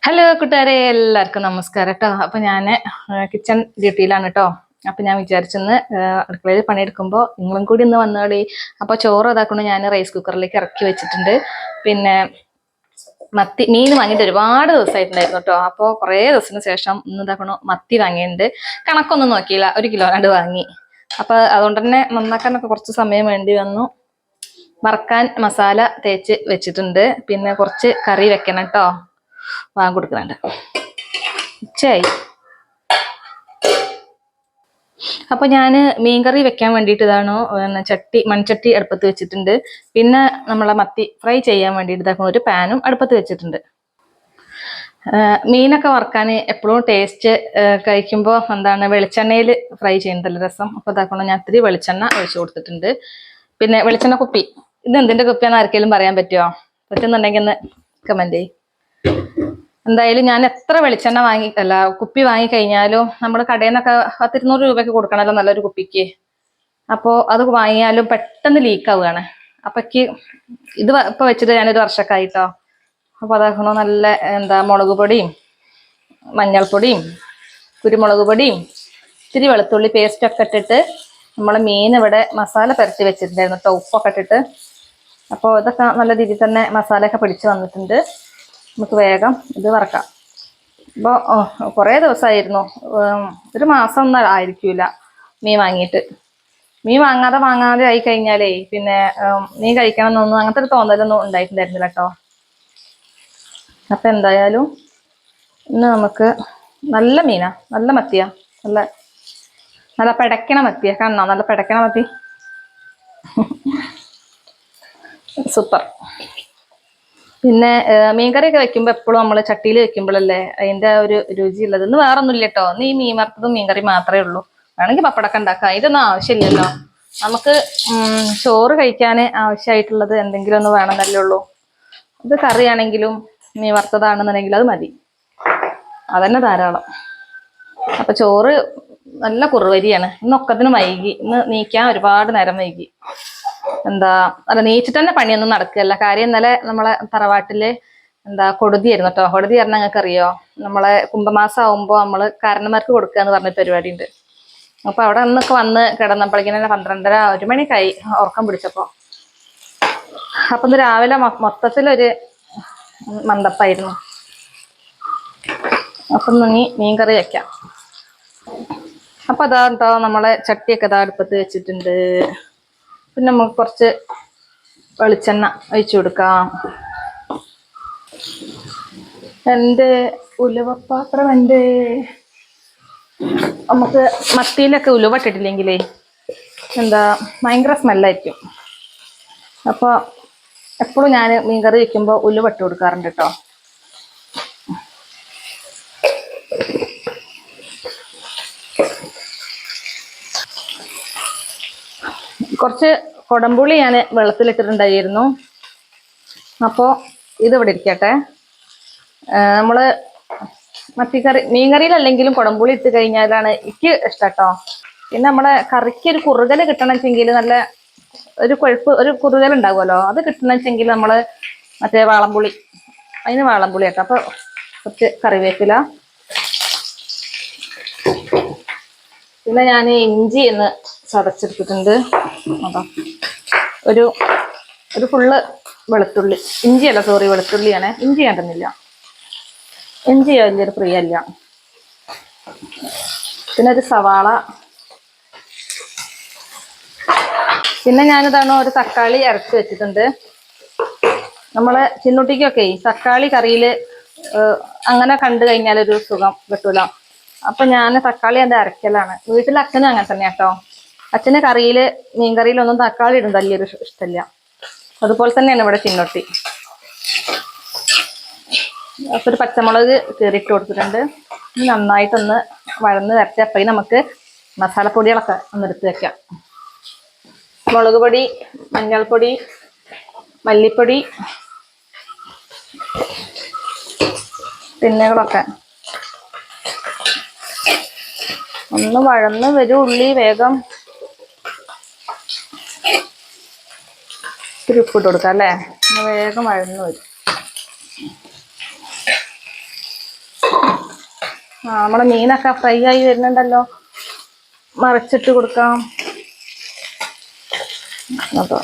Hello കൂട്ടുകാരെ, എല്ലാവർക്കും നമസ്കാരം കേട്ടോ. അപ്പൊ ഞാൻ കിച്ചൺ ഡ്യൂട്ടിയിലാണ് കേട്ടോ. അപ്പൊ ഞാൻ വിചാരിച്ചെന്ന് അടുക്കളയിൽ പണിയെടുക്കുമ്പോൾ നിങ്ങളും കൂടി ഇന്ന് വന്നോളി. അപ്പൊ ചോറ് ഇതാക്കണം, ഞാൻ റൈസ് കുക്കറിലേക്ക് ഇറക്കി വെച്ചിട്ടുണ്ട്. പിന്നെ മീൻ വാങ്ങിയിട്ട് ഒരുപാട് ദിവസമായിട്ടുണ്ടായിരുന്നു കേട്ടോ. അപ്പോൾ കുറേ ദിവസത്തിന് ശേഷം ഇന്ന് ഇതാക്കണോ മത്തി വാങ്ങിയിട്ടുണ്ട്. കണക്കൊന്നും നോക്കിയില്ല, 1 കിലോ രണ്ട് വാങ്ങി. അപ്പൊ അതുകൊണ്ട് തന്നെ നന്നാക്കാനൊക്കെ കുറച്ച് സമയം വേണ്ടി വന്നു. വറക്കാൻ മസാല തേച്ച് വെച്ചിട്ടുണ്ട്. പിന്നെ കുറച്ച് കറി വെക്കണം കേട്ടോ. വാങ്ങി കൊടുക്കുന്നുണ്ട്. ഉച്ചയായി. അപ്പൊ ഞാൻ മീൻകറി വെക്കാൻ വേണ്ടിയിട്ട് ഇതാണോ മൺചട്ടി അടുപ്പത്ത് വെച്ചിട്ടുണ്ട്. പിന്നെ നമ്മളെ മത്തി ഫ്രൈ ചെയ്യാൻ വേണ്ടിയിട്ട് ഇതാക്കണം ഒരു പാനും അടുപ്പത്ത് വെച്ചിട്ടുണ്ട്. മീനൊക്കെ വറക്കാൻ എപ്പോഴും ടേസ്റ്റ് കഴിക്കുമ്പോൾ വെളിച്ചെണ്ണയിൽ ഫ്രൈ ചെയ്യുന്നതല്ല രസം. അപ്പൊ ഇതാക്കണം ഞാൻ ഇത്തിരി വെളിച്ചെണ്ണ ഒഴിച്ചു കൊടുത്തിട്ടുണ്ട്. പിന്നെ വെളിച്ചെണ്ണ കുപ്പി, ഇത് എന്തിന്റെ കുപ്പിയാന്ന് ആർക്കെങ്കിലും പറയാൻ പറ്റുമോ? പറ്റുന്നുണ്ടെങ്കിൽ ഒന്ന് കമന്റ് ചെയ്യും. എന്തായാലും ഞാൻ എത്ര വെളിച്ചെണ്ണ കുപ്പി വാങ്ങി കഴിഞ്ഞാലും നമ്മൾ കടയിൽ നിന്നൊക്കെ 100-200 രൂപയ്ക്ക് കൊടുക്കണമല്ലോ നല്ലൊരു കുപ്പിക്ക്. അപ്പോൾ അത് വാങ്ങിയാലും പെട്ടെന്ന് ലീക്ക് ആവുകയാണ്. അപ്പൊക്ക് ഇത് ഇപ്പൊ വെച്ചിട്ട് ഞാനൊരു വർഷമൊക്കെ ആയിട്ടോ. അപ്പൊ അതാക്കണോ നല്ല മുളക് പൊടിയും മഞ്ഞൾപ്പൊടിയും കുരുമുളക് പൊടിയും ഇത്തിരി വെളുത്തുള്ളി പേസ്റ്റൊക്കെ ഇട്ടിട്ട് നമ്മളെ മീൻ ഇവിടെ മസാല പുരട്ടി വെച്ചിട്ടുണ്ടായിരുന്നു കേട്ടോ, ഉപ്പൊക്കെ ഇട്ടിട്ട്. അപ്പോൾ ഇതൊക്കെ നല്ല രീതിയിൽ തന്നെ മസാലയൊക്കെ പിടിച്ച് വന്നിട്ടുണ്ട്. നമുക്ക് വേഗം ഇത് വറക്കാം. അപ്പോൾ കുറേ ദിവസമായിരുന്നു, 1 മാസം ഒന്നും ആയിരിക്കില്ല മീൻ വാങ്ങിയിട്ട്. മീൻ വാങ്ങാതെ ആയി കഴിഞ്ഞാലേ പിന്നെ മീൻ കഴിക്കണം എന്നൊന്നും അങ്ങനത്തെ ഒരു തോന്നലൊന്നും ഉണ്ടായിട്ടുണ്ടായിരുന്നില്ല കേട്ടോ. അപ്പം എന്തായാലും ഇന്ന് നമുക്ക് നല്ല മീനാ, നല്ല മത്തിയാ, നല്ല പിടയ്ക്കണ മത്തിയാ. കാണണോ? നല്ല പിടയ്ക്കണ മത്തി, സൂപ്പർ. പിന്നെ മീൻകറിയൊക്കെ വെക്കുമ്പോൾ എപ്പോഴും നമ്മൾ ചട്ടിയിൽ വെക്കുമ്പോഴല്ലേ അതിൻ്റെ ഒരു രുചി ഉള്ളത്. ഇന്ന് വേറെ ഒന്നുമില്ല കേട്ടോ. ഇന്ന് ഈ മീൻ വറുത്തതും മീൻകറി മാത്രമേ ഉള്ളൂ. വേണമെങ്കിൽ പപ്പടമൊക്കെ ഉണ്ടാക്കാം, ഇതൊന്നും ആവശ്യമില്ലല്ലോ. നമുക്ക് ചോറ് കഴിക്കാൻ ആവശ്യമായിട്ടുള്ളത് എന്തെങ്കിലും ഒന്ന് വേണമെന്നല്ലേ ഉള്ളൂ. ഇത് കറിയാണെങ്കിലും മീൻ വറുത്തതാണെന്നുണ്ടെങ്കിൽ അത് മതി, അതന്നെ ധാരാളം. അപ്പൊ ചോറ് നല്ല കുറുവരിയാണ്. ഇന്നൊക്കത്തിനും വൈകി, ഇന്ന് നീക്കാൻ ഒരുപാട് നേരം വൈകി. നീച്ചിട്ട് തന്നെ പണിയൊന്നും നടക്കുകയല്ല. കാര്യം ഇന്നലെ നമ്മളെ തറവാട്ടില് കൊടുതിയായിരുന്നു കേട്ടോ. കൊടുതി പറഞ്ഞാൽ നിങ്ങൾക്ക് അറിയോ? നമ്മളെ കുംഭമാസം ആവുമ്പോൾ നമ്മള് കാരണന്മാർക്ക് കൊടുക്കുക എന്ന് പറഞ്ഞ പരിപാടി ഉണ്ട്. അപ്പൊ അവിടെ അന്നൊക്കെ വന്ന് കിടന്നപ്പോഴേക്കും 12:30-1 മണിക്കായി ഉറക്കം പിടിച്ചപ്പോ. അപ്പൊ ഇന്ന് രാവിലെ മൊത്തത്തിലൊരു മന്ദപ്പായിരുന്നു. അപ്പൊ ഇനി മീൻകറി വെക്കാം. അപ്പൊ അതാ കേട്ടോ നമ്മളെ ചട്ടിയൊക്കെ അടുപ്പത്ത് വെച്ചിട്ടുണ്ട്. പിന്നെ നമുക്ക് കുറച്ച് വെളിച്ചെണ്ണ ഒഴിച്ചു കൊടുക്കാം. എൻ്റെ ഉലുവപ്പാത്രം നമുക്ക് മത്തിയിലൊക്കെ ഉലുവ ഇട്ടിട്ടില്ലെങ്കിലേ ഭയങ്കര സ്മെല്ലായിരിക്കും. അപ്പോൾ എപ്പോഴും ഞാൻ മീൻകറി വയ്ക്കുമ്പോൾ ഉലുവ ഇട്ട് കൊടുക്കാറുണ്ട് കേട്ടോ. കുറച്ച് കൊടംപുളി ഞാൻ വെള്ളത്തിലിട്ടിട്ടുണ്ടായിരുന്നു. അപ്പോൾ ഇതിവിടെ ഇരിക്കട്ടെ. നമ്മള് മീൻകറിയിലല്ലെങ്കിലും കൊടംപുളി ഇട്ട് കഴിഞ്ഞാലാണ് എനിക്ക് ഇഷ്ടം കേട്ടോ. പിന്നെ നമ്മളെ കറിക്ക് ഒരു കുറുകൽ കിട്ടണമെച്ചെങ്കിൽ നല്ല ഒരു കുറുകൽ ഉണ്ടാകുമല്ലോ, അത് കിട്ടണമെച്ചെങ്കിൽ നമ്മള് മറ്റേ വാളംപുളി, അതിന് വാളംപുളി കേട്ടോ. അപ്പൊ കുറച്ച് കറിവേപ്പില, പിന്നെ ഞാൻ ഇഞ്ചി എന്ന് ചതച്ചെടുത്തിട്ടുണ്ട്. അതാ ഒരു ഫുള്ള് വെളുത്തുള്ളി, ഇഞ്ചിയല്ല സോറി വെളുത്തുള്ളിയാണ്. ഇഞ്ചി കണ്ടുന്നില്ല, ഇഞ്ചി വലിയൊരു പ്രിയല്ല. പിന്നെ ഒരു സവാള, പിന്നെ ഞാനിതാണ് ഒരു തക്കാളി അരച്ച് വെച്ചിട്ടുണ്ട്. നമ്മള് ചിന്നുട്ടിക്കൊക്കെ തക്കാളി കറിയില് അങ്ങനെ കണ്ടു കഴിഞ്ഞാൽ ഒരു സുഖം കിട്ടൂല. അപ്പൊ ഞാൻ തക്കാളി അത് അരക്കലാണ്. വീട്ടിൽ അച്ഛനും അങ്ങനെ തന്നെ കേട്ടോ. അച്ഛന് മീൻകറിയിലൊന്നും തക്കാളി ഇടും വലിയൊരു ഇഷ്ടമില്ല. അതുപോലെ തന്നെയാണ് ഇവിടെ ചിന്നുട്ടി. അപ്പൊ ഒരു പച്ചമുളക് കീറിയിട്ട് കൊടുത്തിട്ടുണ്ട്. നന്നായിട്ടൊന്ന് വഴന്ന് വരട്ടെ. അപ്പം നമുക്ക് മസാലപ്പൊടികളൊക്കെ ഒന്ന് എടുത്ത് വെക്കാം. മുളക് പൊടി, മഞ്ഞൾപ്പൊടി, മല്ലിപ്പൊടി, പിന്നെകളൊക്കെ ഒന്ന് വഴന്ന് വരും. ഉള്ളി വേഗം ഇത്തിരി ഉപ്പിട്ട് കൊടുക്കാം അല്ലേ, വേഗം വഴന്ന് വരും. നമ്മുടെ മീനൊക്കെ ഫ്രൈ ആയി വരുന്നുണ്ടല്ലോ. മറിച്ചിട്ട് കൊടുക്കാം. അതോ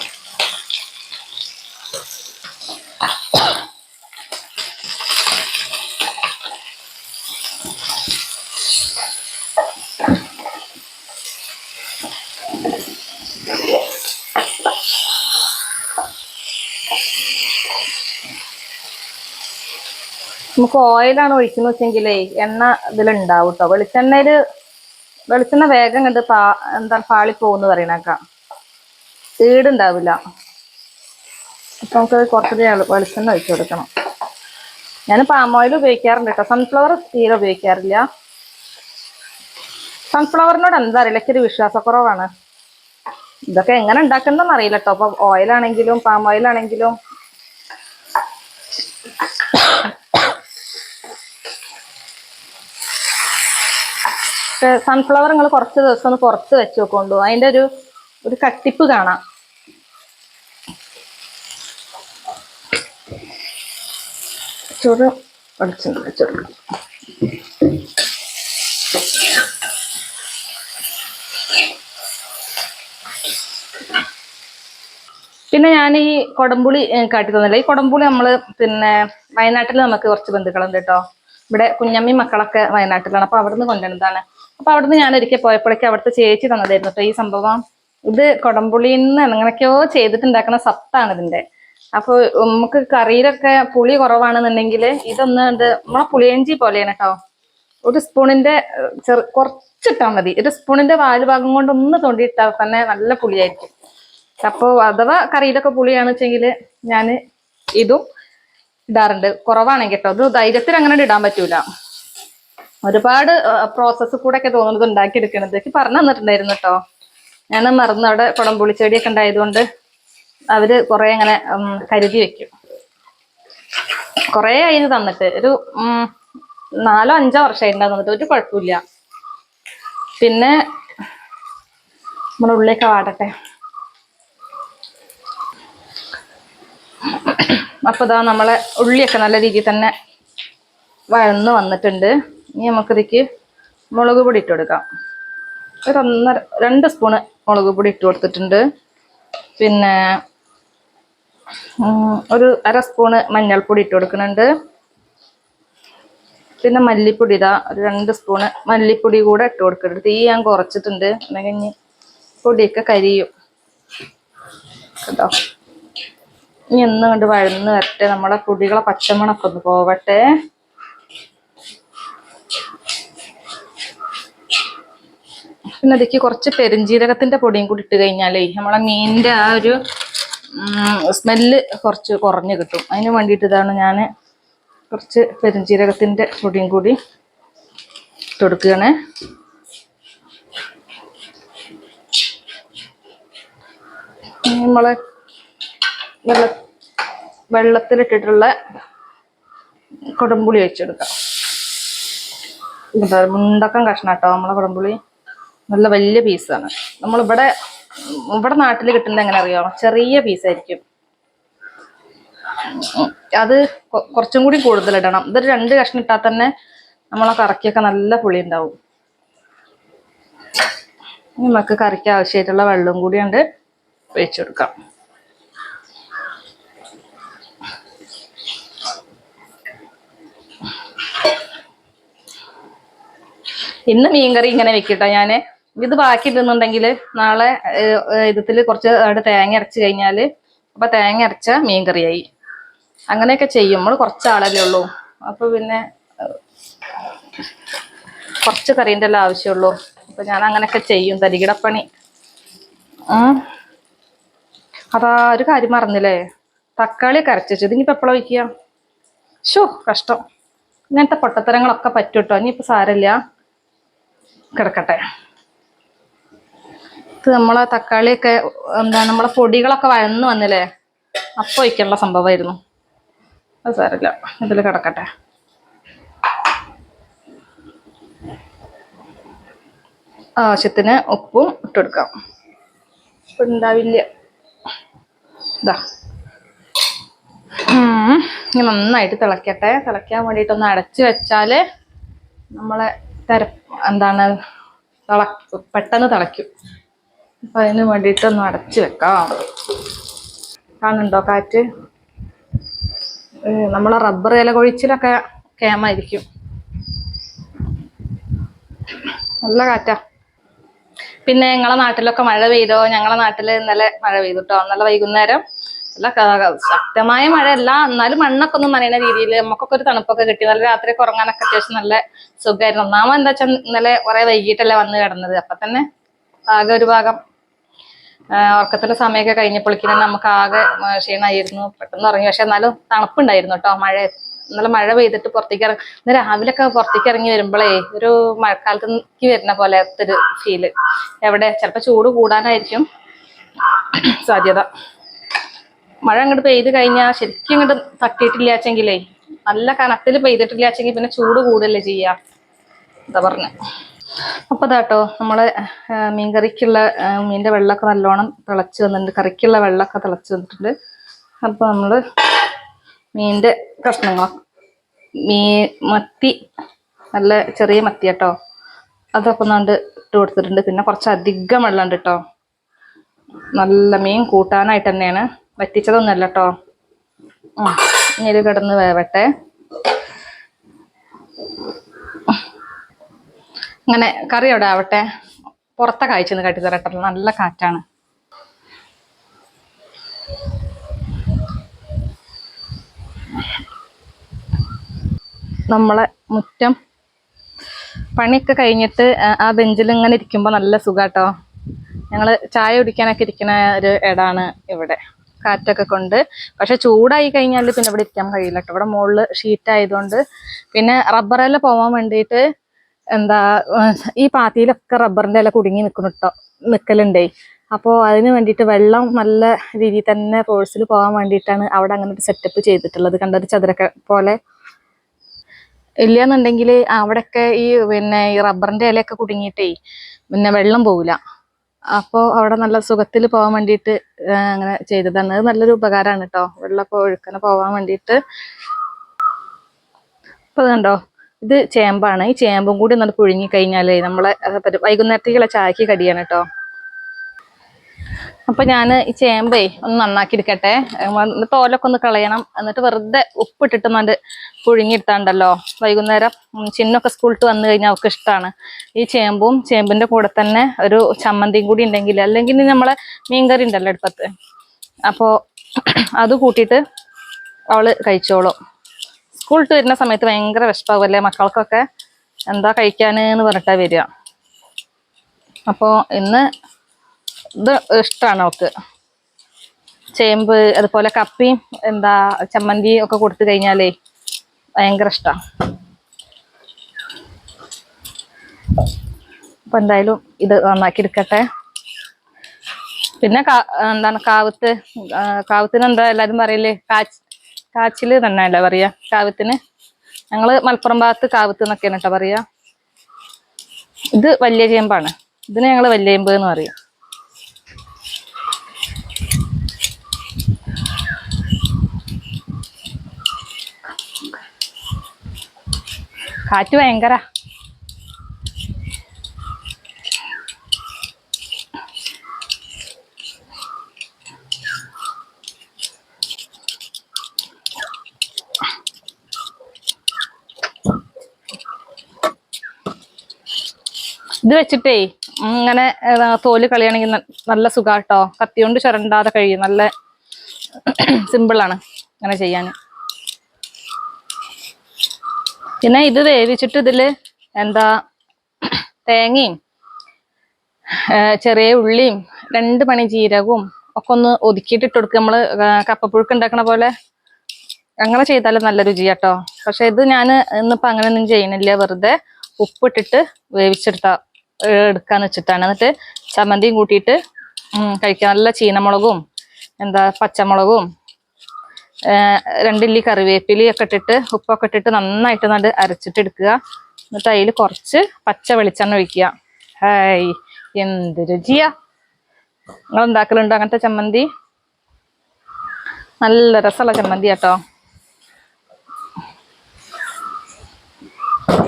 നമുക്ക് ഓയിലാണ് ഒഴിക്കുന്ന വെച്ചെങ്കിലേ എണ്ണ ഇതിലുണ്ടാവും കേട്ടോ. വെളിച്ചെണ്ണ വേഗം കണ്ട് എന്താ പാളിപ്പോകുന്നു പറയണേക്കാം. ഈടുണ്ടാവില്ല. അപ്പൊ നമുക്ക് കുറച്ചുകൂടി വെളിച്ചെണ്ണ ഒഴിച്ചു കൊടുക്കണം. ഞാൻ പാം ഓയിൽ ഉപയോഗിക്കാറുണ്ട് കേട്ടോ. സൺഫ്ലവർ തീരെ ഉപയോഗിക്കാറില്ല. സൺഫ്ലവറിനോട് എന്താ അറിയില്ല, ഇച്ചിരി വിശ്വാസക്കുറവാണ്. ഇതൊക്കെ എങ്ങനെ ഉണ്ടാക്കണമെന്ന് അറിയില്ല കേട്ടോ. അപ്പൊ ഓയിലാണെങ്കിലും പാം ഓയിലാണെങ്കിലും സൺഫ്ലവർ നിങ്ങൾ കുറച്ച് ദിവസം ഒന്ന് പുറത്ത് വെച്ച് നോക്കൊണ്ടു. അതിൻ്റെ ഒരു കട്ടിപ്പ് കാണാം. ചൂട് വെളിച്ചെണ്ണ വെച്ചെടുക്കും. പിന്നെ ഞാൻ ഈ കൊടംപുളി കാട്ടി തന്നില്ല. ഈ കൊടംപുളി നമ്മൾ പിന്നെ വയനാട്ടിൽ നമുക്ക് കുറച്ച് ബന്ധുക്കളുണ്ട് കേട്ടോ. ഇവിടെ കുഞ്ഞമ്മി മക്കളൊക്കെ വയനാട്ടിലാണ്. അപ്പൊ അവിടുന്ന് കൊണ്ടുവരുന്നതാണ്. അപ്പൊ അവിടുന്ന് ഞാൻ ഒരിക്കൽ പോയപ്പോഴേക്കും അവിടുത്തെ ചേച്ചി തന്നതായിരുന്നു കേട്ടോ ഈ സംഭവം. ഇത് കൊടംപുളിന്ന് എങ്ങനെയൊക്കെയോ ചെയ്തിട്ടുണ്ടാക്കുന്ന സത്താണ് ഇതിന്റെ. അപ്പൊ നമുക്ക് കറിയിലൊക്കെ പുളി കുറവാണെന്നുണ്ടെങ്കിൽ ഇതൊന്ന് നമ്മളെ പുളിയഞ്ചി പോലെയാണ് കേട്ടോ. ഒരു സ്പൂണിന്റെ കുറച്ചിട്ടാൽ മതി. ഒരു സ്പൂണിന്റെ വാല് ഭാഗം കൊണ്ട് ഒന്ന് തൊണ്ടിയിട്ടാൽ തന്നെ നല്ല പുളിയായിരിക്കും. അപ്പോൾ അഥവാ കറിയിലൊക്കെ പുളിയാണ് വെച്ചെങ്കിൽ ഞാൻ ഇതും ഇടാറുണ്ട്. കുറവാണെങ്കിൽ കേട്ടോ. അത് ധൈര്യത്തിൽ അങ്ങനെ ഇടാൻ പറ്റൂല. ഒരുപാട് പ്രോസസ്സ് കൂടെ ഒക്കെ തോന്നുന്നത് ഉണ്ടാക്കിയെടുക്കണത്. എനിക്ക് പറഞ്ഞു തന്നിട്ടുണ്ടായിരുന്നു കേട്ടോ. ഞാൻ മറന്നു. അവിടെ കുടംപുളി ചെടിയൊക്കെ ഉണ്ടായതുകൊണ്ട് അവര് കുറെ അങ്ങനെ കരുതി വെക്കും. കുറെ അതിന് തന്നിട്ട് ഒരു 4-5 വർഷമായിട്ടുണ്ടാ തന്നിട്ട് ഒരു കുഴപ്പമില്ല. പിന്നെ നമ്മുടെ ഉള്ളിലേക്ക് വാടട്ടെ. അപ്പൊ ഇതാ നമ്മളെ ഉള്ളിയൊക്കെ നല്ല രീതിയിൽ തന്നെ വഴന്ന് വന്നിട്ടുണ്ട്. ഇനി നമുക്കിതിക്ക് മുളക് പൊടി ഇട്ട് കൊടുക്കാം. ഒരു 2 സ്പൂണ് മുളക് പൊടി ഇട്ട് കൊടുത്തിട്ടുണ്ട്. പിന്നെ ഒരു 1/2 സ്പൂണ് മഞ്ഞൾപ്പൊടി ഇട്ട് കൊടുക്കുന്നുണ്ട്. പിന്നെ മല്ലിപ്പൊടി ഇതാ ഒരു 2 സ്പൂണ് മല്ലിപ്പൊടി കൂടെ ഇട്ട് കൊടുക്കുന്നുണ്ട്. തീ ഞാൻ കുറച്ചിട്ടുണ്ട്. അല്ലെങ്കിൽ പൊടിയൊക്കെ കരിയും കേട്ടോ. ഇനി ഒന്നും കൊണ്ട് വഴന്ന് വരട്ടെ. നമ്മളെ പൊടികളെ പച്ചമണൊക്കെ ഒന്ന് പോവട്ടെ. പിന്നെ അതിക്ക് കുറച്ച് പെരുംജീരകത്തിന്റെ പൊടിയും കൂടി ഇട്ട് കഴിഞ്ഞാലേ നമ്മളെ മീനിന്റെ ആ ഒരു സ്മെല്ല് കുറച്ച് കുറഞ്ഞു കിട്ടും. അതിന് വേണ്ടിയിട്ട് ഇതാണ് ഞാൻ കുറച്ച് പെരുംജീരകത്തിന്റെ പൊടിയും കൂടി ഇട്ട് കൊടുക്കുകയാണ്. നമ്മളെ വെള്ളത്തിലിട്ടിട്ടുള്ള കൊടംപുളി വെച്ചെടുക്കാം. മുണ്ടക്കം കഷ്ണം കേട്ടോ നമ്മളെ കൊടംപുളി. നല്ല വലിയ പീസാണ്. നമ്മളിവിടെ നാട്ടിൽ കിട്ടുന്നത് എങ്ങനെ അറിയാമോ? ചെറിയ പീസായിരിക്കും. അത് കുറച്ചും കൂടി കൂടുതൽ ഇടണം. ഇതൊരു 2 കഷ്ണം ഇട്ടാൽ തന്നെ നമ്മളെ കറിക്കൊക്കെ നല്ല പുളി ഉണ്ടാവും. നമുക്ക് കറിക്ക് ആവശ്യമായിട്ടുള്ള വെള്ളവും കൂടി ഉണ്ട് ഒഴിച്ചു കൊടുക്കാം. ഇന്ന് മീൻകറി ഇങ്ങനെ വെക്കട്ടോ. ഞാന് ഇത് ബാക്കി ഇടുന്നുണ്ടെങ്കിൽ നാളെ ഇതിൽ കുറച്ച് അവിടെ തേങ്ങ അരച്ച് കഴിഞ്ഞാൽ അപ്പൊ തേങ്ങ അരച്ച മീൻകറിയായി. അങ്ങനെയൊക്കെ ചെയ്യും. നമ്മൾ കുറച്ചാളല്ലേ ഉള്ളൂ. അപ്പൊ പിന്നെ കുറച്ച് കറീൻ്റെ എല്ലാം ആവശ്യമുള്ളൂ. അപ്പൊ ഞാൻ അങ്ങനെയൊക്കെ ചെയ്യും. തരികിടപ്പണി. അതാ ഒരു കാര്യം മറന്നില്ലേ, തക്കാളിയൊക്കെ അരച്ചു വെച്ചു. ഇതിനിപ്പോ എപ്പോഴാ വയ്ക്കുക? കഷ്ടം. ഇങ്ങനത്തെ പൊട്ടത്തരങ്ങളൊക്കെ പറ്റൂട്ടോ. ഇനിയിപ്പോ സാരമില്ല, കിടക്കട്ടെ. ഇത് നമ്മളെ തക്കാളിയൊക്കെ നമ്മളെ പൊടികളൊക്കെ വഴന്ന് വന്നില്ലേ, അപ്പൊ വയ്ക്കാനുള്ള സംഭവമായിരുന്നു. അത് സാരമില്ല, ഇതിൽ കിടക്കട്ടെ. ആവശ്യത്തിന് ഉപ്പും ഇട്ടെടുക്കാം. ഉപ്പ് ഉണ്ടാവില്ല. ഇതാ ഇനി നന്നായിട്ട് തിളയ്ക്കട്ടെ. തിളയ്ക്കാൻ വേണ്ടിയിട്ടൊന്ന് അടച്ചു വെച്ചാല് നമ്മളെ എന്താണ് പെട്ടെന്ന് തിളയ്ക്കും. അപ്പം അതിന് വേണ്ടിയിട്ടൊന്ന് അടച്ചു വെക്കാം. കാണുന്നുണ്ടോ കാറ്റ്? നമ്മളെ റബ്ബർ ഇല കൊഴിച്ചിലൊക്കെ കേമായിരിക്കും. നല്ല കാറ്റാ. പിന്നെ നിങ്ങളെ നാട്ടിലൊക്കെ മഴ പെയ്തോ? ഞങ്ങളെ നാട്ടിൽ ഇന്നലെ മഴ പെയ്തു കേട്ടോ. ഇന്നലെ വൈകുന്നേരം നല്ല ശക്തമായ മഴയല്ല, എന്നാലും മണ്ണൊക്കെ ഒന്നും നനയുന്ന രീതിയിൽ നമുക്കൊക്കെ ഒരു തണുപ്പൊക്കെ കിട്ടി. നല്ല രാത്രിയൊക്കെ ഉറങ്ങാനൊക്കെ അത്യാവശ്യം നല്ല സുഖമായിരുന്നു. ഒന്നാമത് എന്താ വെച്ചാൽ ഇന്നലെ കുറെ വൈകിട്ടല്ലേ വന്ന് കിടന്നത്. അപ്പൊ തന്നെ ആകെ ഒരു ഭാഗം ഉറക്കത്തിന്റെ സമയമൊക്കെ കഴിഞ്ഞപ്പോഴേക്കും നമുക്ക് ആകെ ക്ഷീണമായിരുന്നു. പെട്ടെന്ന് ഉറങ്ങി. പക്ഷെ എന്നാലും തണുപ്പുണ്ടായിരുന്നു കേട്ടോ. ഇന്നലെ മഴ പെയ്തിട്ട് പുറത്തേക്ക് ഇന്ന് രാവിലെയൊക്കെ പുറത്തേക്ക് ഇറങ്ങി വരുമ്പോഴേ ഒരു മഴക്കാലത്തേക്ക് വരുന്ന പോലെ ഒരു ഫീല്. എവിടെ ചിലപ്പോൾ ചൂട് കൂടാനായിരിക്കും സാധ്യത. മഴ അങ്ങോട്ട് പെയ്ത് കഴിഞ്ഞാൽ ശരിക്കും ഇങ്ങോട്ട് തട്ടിയിട്ടില്ലാച്ചെങ്കിലേ, നല്ല കനത്തിൽ പെയ്തിട്ടില്ലാച്ചെങ്കിൽ പിന്നെ ചൂട് കൂടല്ലേ ചെയ്യാ. എന്താ പറഞ്ഞ. അപ്പൊ ഇതാട്ടോ നമ്മള് മീൻകറിക്കുള്ള മീൻ്റെ വെള്ളമൊക്കെ നല്ലോണം തിളച്ച് വന്നിട്ടുണ്ട്. കറിക്കുള്ള വെള്ളമൊക്കെ തിളച്ച് വന്നിട്ടുണ്ട്. അപ്പൊ നമ്മള് മീൻ്റെ കഷ്ണങ്ങൾ, മത്തി, നല്ല ചെറിയ മത്തി കേട്ടോ, അതൊക്കെ ഒന്നാണ്ട് ഇട്ട് കൊടുത്തിട്ടുണ്ട്. പിന്നെ കുറച്ചധികം വെള്ളം ഉണ്ട് കേട്ടോ. നല്ല മീൻ കൂട്ടാനായിട്ട് തന്നെയാണ്, വറ്റിച്ചതൊന്നുമല്ല കേട്ടോ. ഇനി ഇത് കിടന്ന് വേവട്ടെ. അങ്ങനെ കറി അവിടെ ആവട്ടെ. പുറത്തെ കാഴ്ചന്ന് കാട്ടിത്തരട്ടെ, നല്ല കാറ്റാണ്. നമ്മളെ മുറ്റം പണിയൊക്കെ കഴിഞ്ഞിട്ട് ആ ബെഞ്ചിൽ ഇങ്ങനെ ഇരിക്കുമ്പോൾ നല്ല സുഖാട്ടോ. ഞങ്ങൾ ചായ കുടിക്കാനൊക്കെ ഇരിക്കുന്ന ഒരു ഇടാണ് ഇവിടെ, കാറ്റൊക്കെ കൊണ്ട്. പക്ഷെ ചൂടായി കഴിഞ്ഞാൽ പിന്നെ ഇവിടെ ഇരിക്കാൻ കഴിയില്ല കേട്ടോ. ഇവിടെ മുകളിൽ ഷീറ്റ് ആയതുകൊണ്ട്. പിന്നെ റബ്ബറെല്ലാം പോവാൻ വേണ്ടിയിട്ട് ഈ പാത്തിയിലൊക്കെ റബ്ബറിന്റെ ഇല കുടുങ്ങി നിൽക്കലുണ്ടേ. അപ്പോൾ അതിന് വേണ്ടിയിട്ട് വെള്ളം നല്ല രീതിയിൽ തന്നെ ഫോഴ്സിൽ പോകാൻ വേണ്ടിയിട്ടാണ് അവിടെ അങ്ങനെ ഒരു സെറ്റപ്പ് ചെയ്തിട്ടുള്ളത്. കണ്ടൊരു ചതുരൊക്കെ പോലെ. ഇല്ലയെന്നുണ്ടെങ്കിൽ അവിടെയൊക്കെ ഈ റബ്ബറിന്റെ ഇലയൊക്കെ കുടുങ്ങിയിട്ടേ പിന്നെ വെള്ളം പോവില്ല. അപ്പോൾ അവിടെ നല്ല സുഖത്തിൽ പോകാൻ വേണ്ടിയിട്ട് അങ്ങനെ ചെയ്തതാണ്. അത് നല്ലൊരു ഉപകാരമാണ് കേട്ടോ, വെള്ളമൊക്കെ ഒഴുക്കനെ പോകാൻ വേണ്ടിയിട്ട്. അപ്പോൾ കണ്ടോ, ഇത് ചേമ്പാണ്. ഈ ചേമ്പും കൂടി ഒന്ന് പുഴുങ്ങി കഴിഞ്ഞാലേ നമ്മളെ വൈകുന്നേരത്തേക്കുള്ള ചായക്ക് കടിയാണ് കേട്ടോ. അപ്പൊ ഞാൻ ഈ ചേമ്പേ ഒന്ന് നന്നാക്കി എടുക്കട്ടെ. തോലൊക്കെ ഒന്ന് കളയണം. എന്നിട്ട് വെറുതെ ഉപ്പിട്ടിട്ട് നല്ല പുഴുങ്ങിയെടുത്താണ്ടല്ലോ വൈകുന്നേരം ചിന്നൊക്കെ സ്കൂളിട്ട് വന്നു കഴിഞ്ഞാൽ അവർക്ക് ഇഷ്ടമാണ് ഈ ചേമ്പും. ചേമ്പിന്റെ കൂടെ തന്നെ ഒരു ചമ്മന്തിയും കൂടി ഉണ്ടെങ്കിൽ, അല്ലെങ്കിൽ നമ്മളെ മീൻകറി ഉണ്ടല്ലോ അടുപ്പത്ത്, അപ്പോൾ അത് കൂട്ടിയിട്ട് അവള് കഴിച്ചോളും. സ്കൂളിട്ട് വരുന്ന സമയത്ത് ഭയങ്കര വിശപ്പാവുമല്ലേ മക്കൾക്കൊക്കെ, എന്താ കഴിക്കാനെന്ന് പറഞ്ഞിട്ടാ വരിക. അപ്പോൾ ഇന്ന് ഇത് ഇഷ്ടമാണ് അവൾക്ക്. ചേമ്പ് അതുപോലെ കപ്പിയും ചമ്മന്തിയും ഒക്കെ കൊടുത്തു കഴിഞ്ഞാലേ ഭയങ്കര ഇഷ്ടമാണ്. അപ്പൊ എന്തായാലും ഇത് നന്നാക്കി എടുക്കട്ടെ. പിന്നെ കാവത്തിന് എന്താ എല്ലാരും പറയല്, കാച്ചില് തന്നെയല്ലേ പറയാ കാവത്തിന്. ഞങ്ങള് മലപ്പുറം ഭാഗത്ത് കാവത്ത് എന്നൊക്കെയാണ് കേട്ടോ പറയാ. ഇത് വലിയ ചേമ്പാണ്, ഇതിന് ഞങ്ങള് വലിയ ചേമ്പ് എന്ന് പറയും. കാറ്റ് ഭയങ്കര. ഇത് വെച്ചിട്ടേ ഇങ്ങനെ തോല് കളിയാണെങ്കിൽ നല്ല സുഖാട്ടോ. കത്തിയോണ്ട് ചുരണ്ടാതെ കഴിയും. നല്ല സിമ്പിളാണ് അങ്ങനെ ചെയ്യാൻ. പിന്നെ ഇത് വേവിച്ചിട്ട് ഇതില് തേങ്ങയും ചെറിയ ഉള്ളിയും 2 മണി ജീരകവും ഒക്കെ ഒന്ന് ഒതുക്കിയിട്ട് ഇട്ട് കൊടുക്കുക. നമ്മള് കപ്പപ്പുഴുക്ക് ഉണ്ടാക്കണ പോലെ അങ്ങനെ ചെയ്താലും നല്ല രുചിയാട്ടോ. പക്ഷെ ഇത് ഞാൻ ഇന്നിപ്പോ അങ്ങനെയൊന്നും ചെയ്യണില്ല. വെറുതെ ഉപ്പിട്ടിട്ട് എടുക്കാന്ന് വെച്ചിട്ടാണ്. എന്നിട്ട് ചമ്മന്തിയും കൂട്ടിയിട്ട് കഴിക്കാം. നല്ല ചീനമുളകും പച്ചമുളകും 2 ഇല്ലി കറിവേപ്പിലയും ഒക്കെ ഇട്ടിട്ട് ഉപ്പൊക്കെ ഇട്ടിട്ട് നന്നായിട്ട് അരച്ചിട്ട് എടുക്കുക. എന്നിട്ട് അതിൽ കുറച്ച് പച്ച വെളിച്ചെണ്ണ ഒഴിക്കുക. ഹായ്, എന്ത് രുചിയാ! നിങ്ങൾ ഉണ്ടാക്കലുണ്ടോ അങ്ങനത്തെ ചമ്മന്തി? നല്ല രസമുള്ള ചമ്മന്തി കേട്ടോ.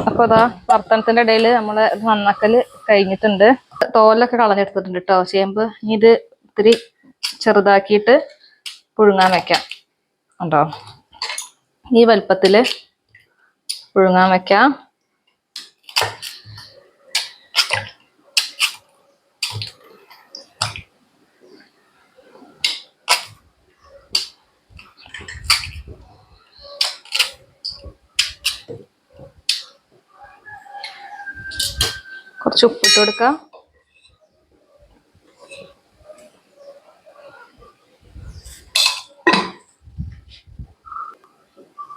അപ്പൊ അതാ വർത്തനത്തിന്റെ ഇടയിൽ നമ്മള് നന്നാക്കല് കഴിഞ്ഞിട്ടുണ്ട്. തോലൊക്കെ കളഞ്ഞെടുത്തിട്ടുണ്ട് കേട്ടോ ചേമ്പ്. ഇനി ഇത് ഇത്തിരി ചെറുതാക്കിയിട്ട് പുഴുങ്ങാൻ വെക്കാം. ഉണ്ടോ ഈ വലുപ്പത്തില് പുഴുങ്ങാൻ വെക്കാം. കുറച്ച് ഉപ്പിട്ട് കൊടുക്കാം.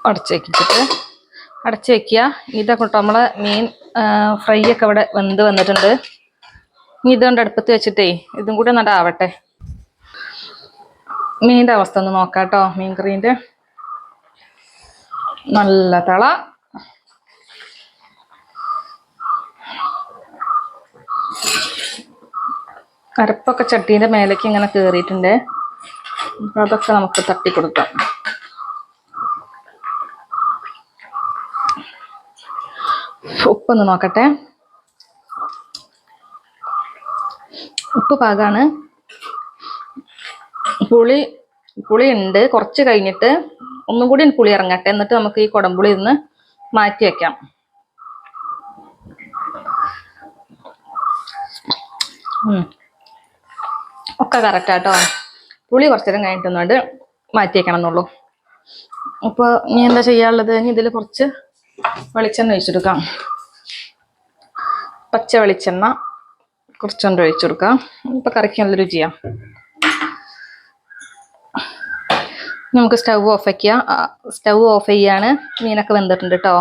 അടച്ച് വെക്കുക. ഇതൊക്കെ നമ്മളെ മീൻ ഫ്രൈ ഒക്കെ ഇവിടെ വെന്ത് വന്നിട്ടുണ്ട്. ഇനി ഇതുകൊണ്ട് അടുപ്പത്ത് വെച്ചിട്ടേ ഇതും കൂടി നടാവട്ടെ. മീനിന്റെ അവസ്ഥ ഒന്ന് നോക്കാം കേട്ടോ. മീൻ കറീൻ്റെ നല്ല തള. അരപ്പൊക്കെ ചട്ടീൻ്റെ മേലേക്ക് ഇങ്ങനെ കയറിയിട്ടുണ്ട്. അപ്പൊ അതൊക്കെ നമുക്ക് തട്ടി കൊടുക്കാം. ഉപ്പൊന്ന് നോക്കട്ടെ. ഉപ്പ് പാകാണ്. പുളി ഉണ്ട്. കുറച്ച് കഴിഞ്ഞിട്ട് ഒന്നും കൂടി പുളി ഇറങ്ങട്ടെ. എന്നിട്ട് നമുക്ക് ഈ കുടംപുളി ഇന്ന് മാറ്റി വെക്കാം. ഒക്കെ കറക്റ്റാട്ടോ. പുളി കുറച്ചേരം കഴിഞ്ഞിട്ടൊന്നുകൊണ്ട് മാറ്റി വെക്കണം എന്നുള്ളൂ. അപ്പോൾ ഇനി എന്താ ചെയ്യാനുള്ളത്? ഇനി ഇതിൽ കുറച്ച് വെളിച്ചെണ്ണ ഒഴിച്ചെടുക്കാം. പച്ച വെളിച്ചെണ്ണ കുറച്ചുകൊണ്ട് ഒഴിച്ചെടുക്കാം. ഇപ്പം കറിക്ക് നല്ല രുചിയാണ്. നമുക്ക് സ്റ്റൗ ഓഫ് വയ്ക്കാം. സ്റ്റൗ ഓഫ് ചെയ്യാണ്. മീനൊക്കെ വെന്തിട്ടുണ്ട് കേട്ടോ.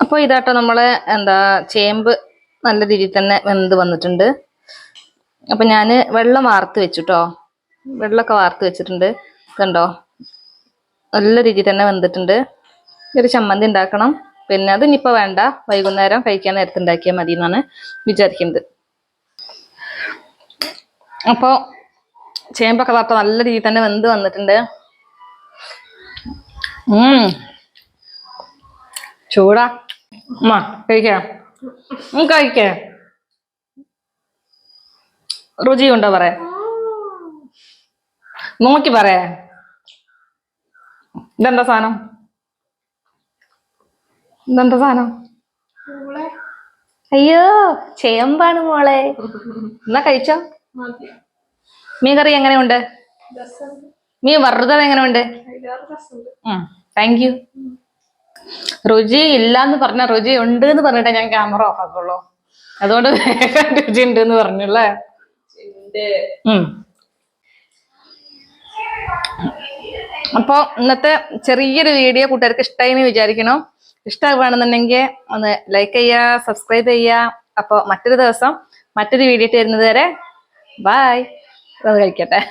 അപ്പോൾ ഇതാട്ടോ നമ്മളെ ചേമ്പ് നല്ല രീതിയിൽ തന്നെ വെന്ത് വന്നിട്ടുണ്ട്. അപ്പം ഞാൻ വെള്ളം വാർത്ത് വെച്ചു കേട്ടോ. വെള്ളമൊക്കെ വാർത്ത് വെച്ചിട്ടുണ്ട്. കണ്ടോ നല്ല രീതിയിൽ തന്നെ വെന്തിട്ടുണ്ട്. ഒരു ചമ്മന്തി ഉണ്ടാക്കണം. പിന്നെ അത് ഇനിയിപ്പോൾ വേണ്ട, വൈകുന്നേരം കഴിക്കാൻ നേരത്തെ ഉണ്ടാക്കിയാൽ മതി എന്നാണ് വിചാരിക്കുന്നത്. അപ്പോൾ ചേമ്പൊക്കെ വാർത്ത നല്ല രീതിയിൽ തന്നെ വെന്ത് വന്നിട്ടുണ്ട്. ചൂടാ കഴിക്കാം. കഴിക്കേ. രുചിയുണ്ടോ പറ, നോക്കി പറയേ. ഇതെന്താ സാധനം? ഇതെന്താ സാധനം? അയ്യോ ചേമ്പാണ് മോളെ. എന്നാ കഴിച്ചോ. മീൻ കറി എങ്ങനെയുണ്ട്? മീൻ വറുത്തത് എങ്ങനെയുണ്ട്? Thank you. രുചി ഇല്ലാന്ന് പറഞ്ഞ രുചി ഉണ്ട് എന്ന് പറഞ്ഞിട്ടേ ഞാൻ ക്യാമറ ഓഫ് ആക്കുള്ളൂ. അതുകൊണ്ട് രുചി ഉണ്ട് എന്ന് പറഞ്ഞല്ലേ. അപ്പോൾ ഇന്നത്തെ ചെറിയൊരു വീഡിയോ കൂട്ടുകാർക്ക് ഇഷ്ടമായി എന്ന് വിചാരിക്കണം. ഇഷ്ടമാവുകയാണെന്നുണ്ടെങ്കിൽ ഒന്ന് ലൈക്ക് ചെയ്യുക, സബ്സ്ക്രൈബ് ചെയ്യുക. അപ്പോൾ മറ്റൊരു ദിവസം മറ്റൊരു വീഡിയോ വരുന്നത് വരെ ബൈ. അത് കഴിക്കട്ടെ.